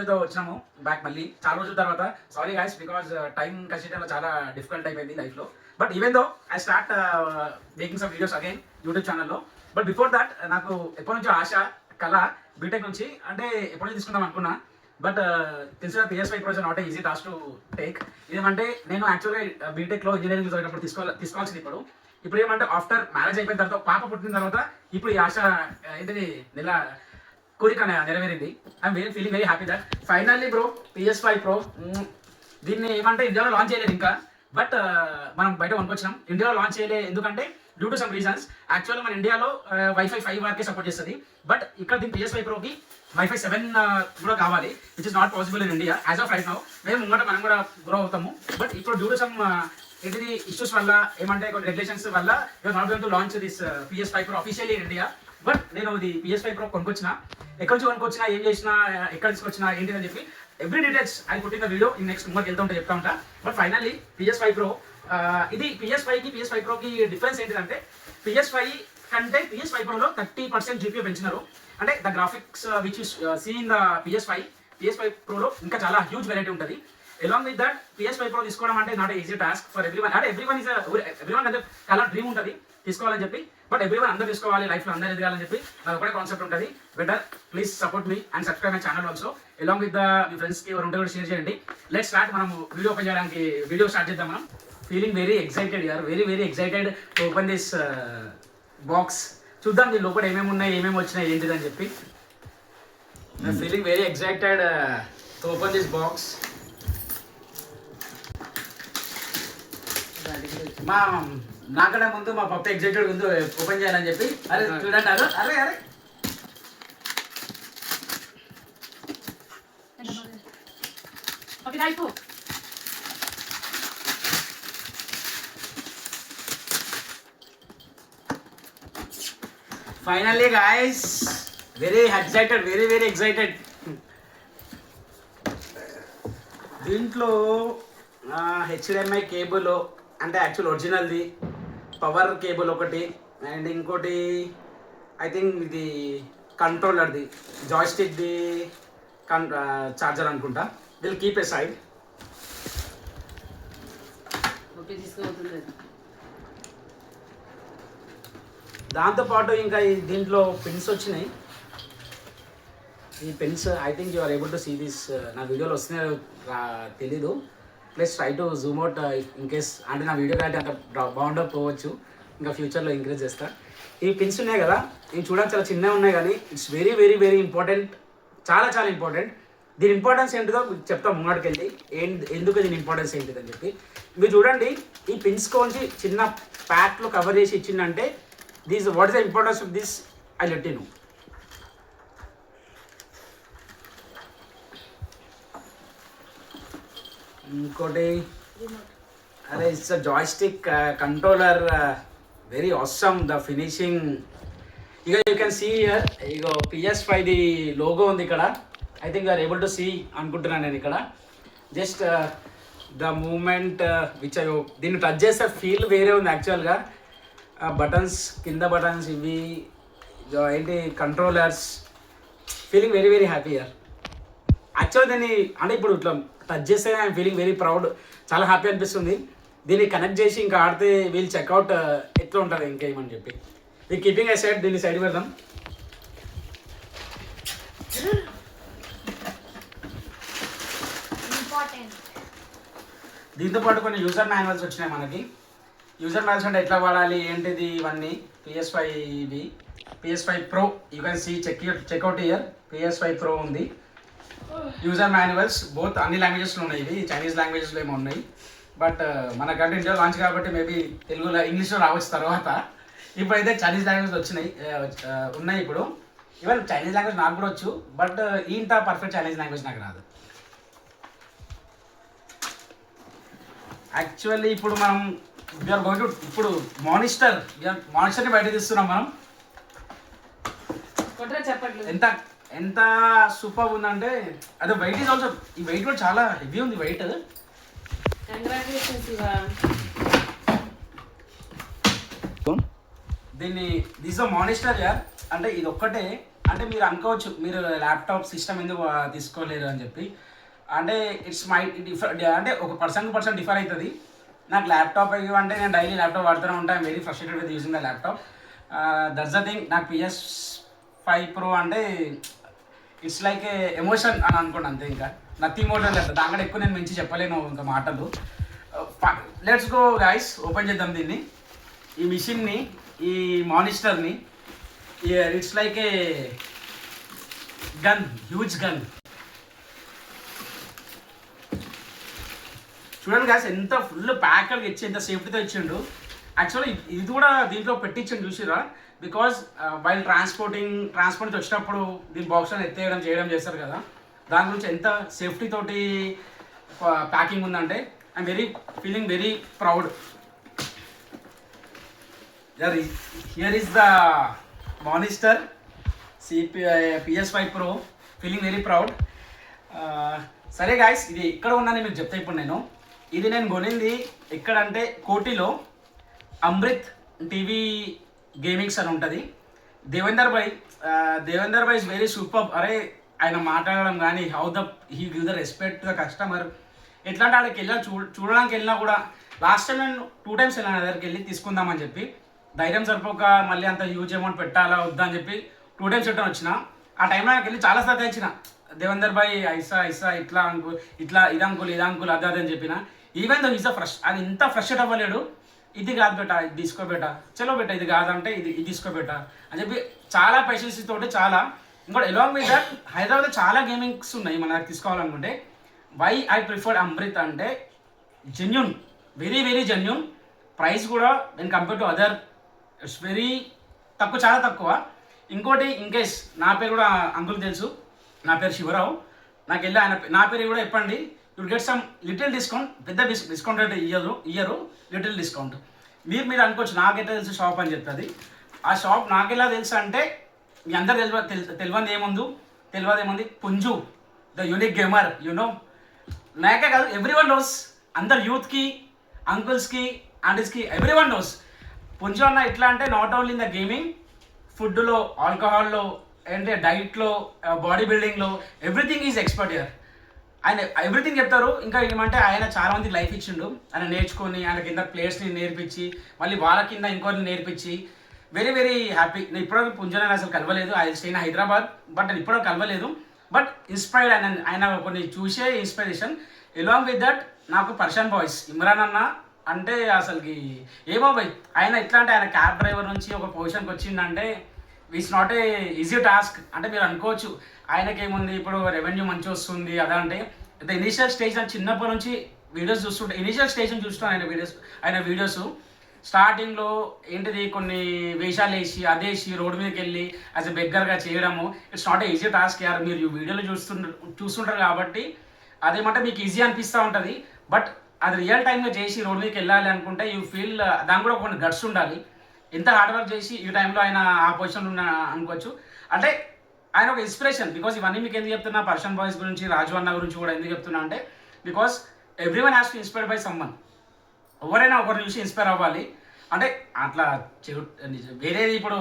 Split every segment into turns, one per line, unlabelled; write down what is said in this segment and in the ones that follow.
వీడియోతో వచ్చినాము బ్యాక్ మళ్ళీ చాలా రోజుల తర్వాత. Sorry guys, because time consider చాలా డిఫికల్ట్ అయిపోయింది లైఫ్లో. But even though I start making some videos again YouTube ఛానల్లో. బట్ బిఫోర్ దట్ నాకు ఎప్పటి నుంచో ఆశ, కళ బీటెక్ నుంచి, అంటే ఎప్పటి నుంచి తీసుకుందాం అనుకున్నా. బట్ తెలిసిన PS5 Pro not easy task to take. ఏమంటే నేను యాక్చువల్గా బీటెక్లో ఇంజనీరింగ్ చదివినప్పుడు తీసుకోవాల్సింది. ఇప్పుడు ఏమంటే ఆఫ్టర్ మ్యారేజ్ అయిపోయిన తర్వాత, పాప పుట్టిన తర్వాత, ఇప్పుడు ఈ ఆశ ఏంటిది కోరిక నెరవేరింది. I'm feeling very happy that finally bro PS5 Pro. దీన్ని ఏమంటే ఇండియాలో లాంచ్ చేయలేదు ఇంకా, బట్ మనం బయట కొనుక్కొచ్చినాం. ఇండియాలో లాంచ్ చేయలేదు ఎందుకంటే డ్యూ టు సమ్ రీజన్స్. యాక్చువల్గా మన ఇండియాలో Wi-Fi 5 వరకే సపోర్ట్ చేస్తుంది. బట్ ఇక్కడ దీని PS5 Proకి Wi-Fi 7 కూడా కావాలి, which is not possible in India as of right now. మనం కూడా గ్రో అవుతాము. బట్ ఇప్పుడు డ్యూ టు సమ్ ఏంటిది ఇష్యూస్ వల్ల, ఏమంటే కొన్ని రెగ్యులేషన్స్ వల్ల you're not going to launch this PS5 Pro officially in India. But నేను ఇది PS5 Pro కొనుక్కొచ్చిన, ఎక్కడి నుంచి కొనుక్కొచ్చినా, ఏం చేసినా, ఎక్కడ తీసుకొచ్చినా, ఏంటి అని చెప్పి every details I put in the video in next ముందుకు వెళ్తూ ఉంటే చెప్తా ఉంటా. బట్ ఫైనల్లీ PS5 Pro, ఇది PS5కి PS5 Proకి డిఫరెన్స్ ఏంటిదంటే, PS5 కంటే PS5 Proలో 30% GPU పెంచినారు. అంటే the graphics which is see in the PS5 Proలో ఇంకా చాలా హ్యూజ్ వెరైటీ ఉంటుంది. Along with that PS5 Pro తీసుకోవడం అంటే not easy task for everyone. అంటే ఎవ్రీవన్ అంటే చాలా డ్రీమ్ ఉంటుంది తీసుకోవాలని చెప్పి. బట్ ఎవ్రీవన్ అందరూ తీసుకోవాలి, లైఫ్లో అందరూ ఎదగాలని చెప్పి నాకు ఒకటే కాన్సెప్ట్ ఉంటుంది. Better please support me and subscribe my channel also. Along with మీ ఫ్రెండ్స్కి ఎవరు ఉంటే కూడా షేర్ చేయండి. Let's start. మనం వీడియో ఓపెన్ చేయడానికి వీడియో స్టార్ట్ చేద్దాం. మనం ఫీలింగ్ వెరీ ఎక్సైటెడ్ యార్, very excited to open this box. చూద్దాం దీని లోపల ఏమేమి ఉన్నాయి, ఏమేమి వచ్చినాయి, ఏంటిది అని చెప్పి. Feeling very excited to open this box. నాకన్నా ముందు మా పప్ప ఎగ్జైటెడ్ ముందు ఓపెన్ చేయాలని చెప్పి. అరే చూడండి, అరే అరే ఫైనల్లీ గాయస్, వెరీ ఎక్సైటెడ్. దీంట్లో HDMI కేబుల్, అంటే యాక్చువల్ ఒరిజినల్ది, పవర్ కేబుల్ ఒకటి, అండ్ ఇంకోటి ఐ థింక్ ఇది కంట్రోలర్ది, జాయ్స్టిక్ది చార్జర్ అనుకుంటా. Will keep aside. దాంతోపాటు ఇంకా దీంట్లో పెన్స్ వచ్చినాయి. ఈ pens I think you are able to see this. నా వీడియోలో వస్తున్నాయో తెలీదు. Please try to zoom out in case, అంటే నా వీడియో క్వాలిటీ అంత బాగుండకపోవచ్చు, ఇంకా ఫ్యూచర్లో ఇంక్రీజ్ చేస్తా. ఈ పిన్స్ ఉన్నాయి కదా, ఇవి చూడడానికి చాలా చిన్నగా ఉన్నాయి కానీ ఇట్స్ వెరీ ఇంపార్టెంట్, చాలా ఇంపార్టెంట్. దీని ఇంపార్టెన్స్ ఏంటిదో చెప్తాం ముంగడికి వెళ్ళి, ఎందుకు దీని ఇంపార్టెన్స్ ఏంటిదని చెప్పి. మీరు చూడండి, ఈ పిన్స్ కొంచెం చిన్న ప్యాక్లో కవర్ చేసి ఇచ్చిందంటే what is the importance of this I let you know. ఇంకోటి, అరే it's joystick controller, very awesome the finishing. ఇక యూ కెన్ సీ హియర్, ఇక PS5 లోగో ఉంది ఇక్కడ. I think you are able to see అనుకుంటున్నాను నేను ఇక్కడ. జస్ట్ ద మూమెంట్ విచ్ దీన్ని టచ్ చేస్తే ఫీల్ వేరే ఉంది యాక్చువల్గా. బటన్స్, కింద బటన్స్ ఇవి ఏంటి, controllers. Feeling very happy here. Actual దీన్ని అంటే ఇప్పుడు ఇట్లా టచ్ చేస్తే ఐఎమ్ ఫీలింగ్ వెరీ ప్రౌడ్, చాలా హ్యాపీ అనిపిస్తుంది. దీన్ని కనెక్ట్ చేసి ఇంకా ఆడితే వీల్ చెక్అవుట్ ఎట్లా ఉంటుంది ఇంకేమని చెప్పి. ఈ కీపింగ్ ఐ సైడ్, దీన్ని సైడ్ పెడదాం. దీంతో పాటు కొన్ని యూజర్ మాన్యువల్స్ వచ్చినాయి మనకి. యూజర్ మాన్యువల్స్ అంటే ఎట్లా వాడాలి ఏంటిది ఇవన్నీ. PS5 Pro you can see check out here. PS5 Pro ఉంది. యూజర్ మాన్యువల్స్ బోత్ అన్ని లాంగ్వేజెస్లో ఉన్నాయి. ఇవి చైనీస్ లాంగ్వేజెస్లో ఏమో ఉన్నాయి. బట్ మనకంటే ఇండియా లాంచ్ కాబట్టి మేబీ తెలుగులో, ఇంగ్లీష్లో రావచ్చు తర్వాత. ఇప్పుడైతే చైనీస్ లాంగ్వేజ్ ఉన్నాయి ఇప్పుడు. ఈవెన్ చైనీస్ లాంగ్వేజ్ నాకు కూడా వచ్చు, బట్ ఇంత పర్ఫెక్ట్ చైనీస్ లాంగ్వేజ్ నాకు రాదు. యాక్చువల్లీ ఇప్పుడు మనం వీఆర్ గోయింగ్ టు, ఇప్పుడు మానిస్టర్ని బయట తీస్తున్నాం మనం. ఎంత సూపర్ ఉందంటే, అదే వెయిట్ ఈజ్ ఆల్సో, ఈ వెయిట్ కూడా చాలా హెవీ ఉంది వెయిట్. దీన్ని దిస్ మానిస్టర్ యార్, అంటే ఇది ఒక్కటే అంటే మీరు అనుకోవచ్చు మీరు ల్యాప్టాప్ సిస్టమ్ ఎందుకు తీసుకోలేరు అని చెప్పి. అంటే ఇట్స్ మై అంటే ఒక పర్సన్ డిఫర్ అవుతుంది. నాకు ల్యాప్టాప్ అంటే నేను డైలీ ల్యాప్టాప్ వాడుతూనే ఉంటాను. Very frustrated with using the laptop. That's the thing. నాకు PS5 Pro అంటే ఇట్స్ లైక్ ఏ ఎమోషన్ అని అనుకోండి అంతే. ఇంకా నథింగ్ మోర్ దెన్ దట్. దాంట్లో ఎక్కువ నేను మంచి చెప్పలేను ఇంకా మాటలు. లెట్స్ గో గైస్, ఓపెన్ చేద్దాం దీన్ని, ఈ మిషన్ని, ఈ మానిస్టర్ని. It's like a gun, huge gun. చూడండి గాయస్ ఎంత ఫుల్ ప్యాకెట్గా ఇచ్చి ఎంత సేఫ్టీతో ఇచ్చిండు. యాక్చువల్లీ ఇది కూడా దీంట్లో పెట్టించండి చూసిరా, బికాజ్ వైల్ ట్రాన్స్పోర్ట్ నుంచి వచ్చినప్పుడు దీని బాక్స్లో ఎత్తేయడం చేయడం చేస్తారు కదా, దాని గురించి ఎంత సేఫ్టీ తోటి ప్యాకింగ్ ఉందంటే I'm feeling very proud. Here is the monster PS5 Pro, feeling very proud. సరే గాయస్, ఇది ఎక్కడ ఉందని మీకు చెప్తా ఇప్పుడు నేను. ఇది నేను కొనింది ఎక్కడంటే కోటిలో అమృత్ టీవీ గేమింగ్స్ అని ఉంటుంది. దేవేందర్ భాయ్ ఇస్ వెరీ సూపర్. అరే ఆయన మాట్లాడడం కానీ he give the respect to the customer. ఎట్లా అంటే ఆడికి వెళ్ళా చూడడానికి వెళ్ళినా కూడా, లాస్ట్ టైం నేను 2 times వెళ్ళాను దగ్గరికి వెళ్ళి తీసుకుందామని చెప్పి. ధైర్యం సరిపోక మళ్ళీ అంత హ్యూజ్ అమౌంట్ పెట్టాలా వద్దా అని చెప్పి 2 times రిటర్న్ వచ్చిన. ఆ టైంలో నాకు వెళ్ళి చాలా సతాయించిన, దేవేందర్ భాయ్ ఐసా ఇట్లా అంకుల్, ఇట్లా ఇది అంకుల్ అదే అని చెప్పిన. ఈవెన్ దో ఈజ్ ద అది ఇంత ఫ్రస్ట్రేట్ అవ్వలేడు. ఇది కాదు బేటా, ఇది తీసుకోబేటా, చలో బేటా ఇది కాదంటే ఇది తీసుకోబేటా అని చెప్పి చాలా పేషెన్స్ తోటి చాలా. ఇంకోటి అలాంగ్ విత్ దట్ హైదరాబాద్లో చాలా గేమింగ్స్ ఉన్నాయి మనకు తీసుకోవాలనుకుంటే. వై ఐ ప్రిఫర్డ్ అమృత్ అంటే జెన్యున్, వెరీ జెన్యున్. ప్రైస్ కూడా when compare to other it's very తక్కువ, చాలా తక్కువ. ఇంకోటి ఇన్కేస్ నా పేరు కూడా అంకుల్ తెలుసు, నా పేరు శివరావు. నాకు వెళ్ళి నా పేరు కూడా చెప్పండి, you get some little discount. పెద్ద డిస్కౌంట్ అయితే ఇయ్యరు, లిటిల్ డిస్కౌంట్. మీరు అనుకోవచ్చు నాకెట్లా తెలుసు షాప్ అని చెప్తుంది. ఆ షాప్ నాకెలా తెలుసు అంటే మీ అందరు తెలియదు ఏముంది, పుంజు ద యూనిక్ గేమర్, యూనో. నాకే కాదు, ఎవ్రీవన్ నోస్. అందరు యూత్కి, అంకుల్స్కి, ఆంటీస్కి ఎవ్రీవన్ నోస్. పుంజు అన్న ఎట్లా అంటే not only in the gaming, ఫుడ్లో, ఆల్కహాల్లో, అంటే డైట్లో, బాడీ బిల్డింగ్లో ఎవ్రీథింగ్ ఈజ్ ఎక్స్పర్ట్ ఇయర్. ఆయన ఎవ్రీథింగ్ చెప్తారు. ఇంకా ఏమంటే ఆయన చాలా మందికి లైఫ్ ఇచ్చిండు. ఆయన నేర్చుకొని ఆయన కింద ప్లేయర్స్ని నేర్పించి మళ్ళీ వాళ్ళ కింద ఇంకోరిని నేర్పించి వెరీ హ్యాపీ. నేను ఇప్పటివరకు పుంజని అసలు కలవలేదు. I stay in Hyderabad, but నేను ఇప్పటివరకు కలవలేదు. బట్ ఇన్స్పైర్డ్ ఆయన కొన్ని చూసే ఇన్స్పిరేషన్. అలాంగ్ విత్ దట్ నాకు పర్షన్ బాయ్స్ ఇమ్రాన్ అన్న అంటే అసలుకి ఏమో భయ్. ఆయన ఎట్లా అంటే ఆయన క్యాబ్ డ్రైవర్ నుంచి ఒక పొజిషన్కి వచ్చిందంటే it's not a easy task. అంటే మీరు అనుకోవచ్చు ఆయనకేముంది ఇప్పుడు రెవెన్యూ మంచి వస్తుంది అదంటే. అయితే ఇనీషియల్ స్టేజ్ అని చిన్నప్పటి నుంచి వీడియోస్ చూస్తుంటే, ఇనీషియల్ స్టేజ్ నుంచి చూస్తాను ఆయన వీడియోస్ స్టార్టింగ్లో ఏంటిది కొన్ని వేషాలు వేసి అదేసి రోడ్డు మీదకి వెళ్ళి యాజ్ ఎ బెగ్గర్గా చేయడము. It's not a easy task యార్. మీరు వీడియోలో చూస్తుంటారు కాబట్టి అదేమంటే మీకు ఈజీ అనిపిస్తూ ఉంటుంది. బట్ అది రియల్ టైంగా చేసి రోడ్డు మీదకి వెళ్ళాలి అనుకుంటే యూ ఫీల్ దానికి కూడా కొన్ని గట్స్ ఉండాలి. ఎంత హార్డ్ వర్క్ చేసి ఈ టైంలో ఆయన ఆ పొజిషన్లో ఉన్న అనుకోవచ్చు. అంటే ఆయన ఒక ఇన్స్పిరేషన్. బికాస్ ఇవన్నీ మీకు ఎందుకు చెప్తున్నా, పర్షన్ బాయ్స్ గురించి, రాజు అన్న గురించి కూడా ఎందుకు చెప్తున్నా అంటే because everyone has to inspired by someone. ఎవరైనా ఒకరిని చూసి ఇన్స్పైర్ అవ్వాలి. అంటే అట్లా వేరేది ఇప్పుడు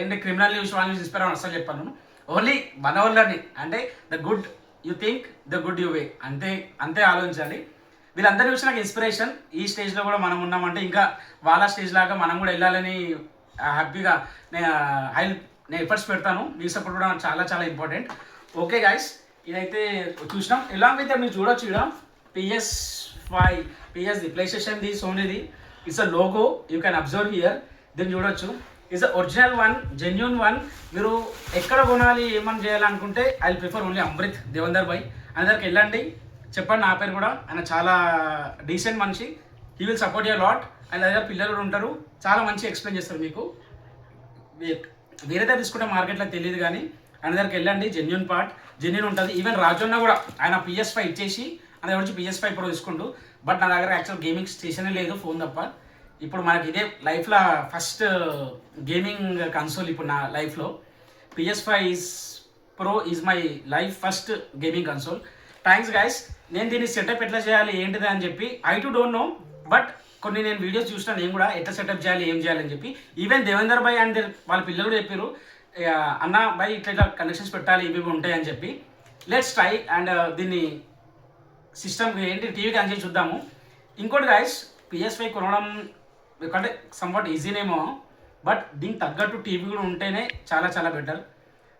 ఏంటి క్రిమినల్ చూసి వాళ్ళని చూసి ఇన్స్పైర్ అవ్వని అసలు చెప్పాను. ఓన్లీ మనోళ్ళని, అంటే the good you think, the good you way, అంతే ఆలోచించాలి. వీళ్ళందరూ చూసి నాకు ఇన్స్పిరేషన్. ఈ స్టేజ్లో కూడా మనం ఉన్నామంటే ఇంకా వాళ్ళ స్టేజ్ లాగా మనం కూడా వెళ్ళాలని హ్యాపీగా నేను ఎఫర్ట్స్ పెడతాను. మీ సపోర్ట్ కూడా చాలా చాలా ఇంపార్టెంట్. ఓకే గైస్, ఇదైతే చూసినాం. ఎలాంగ్ అయితే మీరు చూడొచ్చు ఇక్కడ PS ప్లే స్టేషన్ ది, సోనీది. It's a logo, you can observe here. దీన్ని చూడొచ్చు. It's a original one, genuine one. మీరు ఎక్కడ కొనాలి ఏమని చేయాలనుకుంటే I prefer only Amrit Devender భాయ్. అందరికి వెళ్ళండి, చెప్పండి నా పేరు కూడా. ఆయన చాలా డీసెంట్ మనిషి. He will support your lot. ఆయన దగ్గర పిల్లలు కూడా ఉంటారు, చాలా మంచి ఎక్స్ప్లెయిన్ చేస్తారు మీకు. వేరే దగ్గర తీసుకుంటే మార్కెట్లో తెలియదు కానీ ఆయన దగ్గరికి వెళ్ళండి. జెన్యున్ ఉంటుంది. ఈవెన్ రాజన్న కూడా ఆయన PS5 ఇచ్చేసి ఆయన దగ్గర నుంచి PS5 Pro తీసుకుంటూ. బట్ నా దగ్గర యాక్చువల్ గేమింగ్ స్టేషనే లేదు, ఫోన్ తప్ప. ఇప్పుడు మనకి ఇదే లైఫ్లో ఫస్ట్ గేమింగ్ కన్సోల్ ఇప్పుడు నా లైఫ్లో. PS5 Pro is my life first gaming console. Thanks guys. నేను దీన్ని సెటప్ ఎట్లా చేయాలి ఏంటిది అని చెప్పి I to don't know, but కొన్ని నేను వీడియోస్ చూసినా నేను కూడా ఎట్లా సెటప్ చేయాలి ఏం చేయాలని చెప్పి. ఈవెన్ దేవేందర్ భాయ్ అండ్ వాళ్ళ పిల్లలు కూడా చెప్పారు ఇక అన్న బై ఇట్లా ఇట్లా కనెక్షన్స్ పెట్టాలి ఇవి ఇవి ఉంటాయి అని చెప్పి లెట్స్ ట్రై అండ్ దీన్ని సిస్టమ్కి ఏంటి టీవీ కనెక్ట్ చేసి చూద్దాము. ఇంకోటి గైస్, PS5 కొనడం అంటే సంవాట్ ఈజీనేమో, బట్ దీనికి తగ్గట్టు టీవీ కూడా ఉంటేనే చాలా చాలా బెటర్.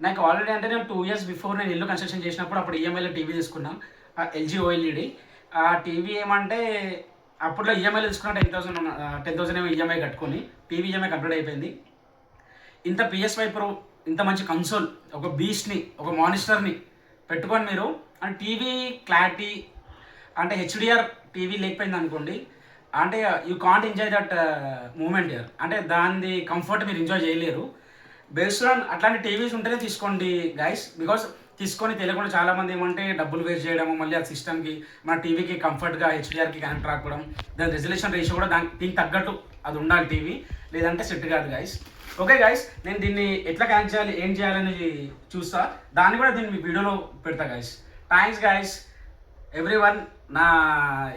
నాకు ఆల్రెడీ అంటే నేను 2 years బిఫోర్ నేను ఇల్లు కన్స్ట్రక్షన్ చేసినప్పుడు అప్పుడు ఈఎంఐలో టీవీ తీసుకున్నాం, LG OLED. ఆ టీవీ ఏమంటే అప్పట్లో ఈఎంఐలో తీసుకున్న 10,000 ఏమో ఈఎంఐ కట్టుకొని టీవీ ఈఎంఐ కంప్లీట్ అయిపోయింది. ఇంత PS5 Pro ఇంత మంచి కన్సోల్, ఒక బీస్ట్ని, ఒక మానిస్టర్ని పెట్టుకొని మీరు అంటే టీవీ క్లారిటీ అంటే HDR టీవీ లేకపోయింది అనుకోండి, అంటే you can't enjoy that moment year, అంటే దాని కంఫర్ట్ మీరు ఎంజాయ్ చేయలేరు. బేస్డ్ ఆన్ అట్లాంటి టీవీస్ ఉంటేనే తీసుకోండి గైస్, బికాస్ తీసుకొని తెలియకుండా చాలామంది ఏమంటే డబ్బులు వేస్ట్ చేయడము, మళ్ళీ ఆ సిస్టమ్కి మన టీవీకి కంఫర్ట్గా HDRకి కనెక్ట్ రాకపోవడం, దాని రెజల్యూషన్ రేషియో కూడా దీనికి తగ్గట్టు అది ఉండాలి టీవీ, లేదంటే సెట్ కాదు గైస్. ఓకే గైస్, నేను దీన్ని ఎట్లా కనెక్ట్ చేయాలి ఏం చేయాలని చూస్తా, దాన్ని కూడా దీన్ని మీ వీడియోలో పెడతా గైస్. Thanks guys everyone. నా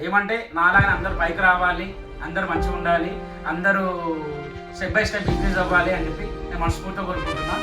ఏమంటే నాలాగా అందరూ పైకి రావాలి, అందరూ మంచిగా ఉండాలి, అందరూ స్టెప్ బై స్టెప్ ఇంక్రీజ్ అవ్వాలి అని చెప్పి నేను మనస్ఫూర్తిగా కోరుకుంటున్నా.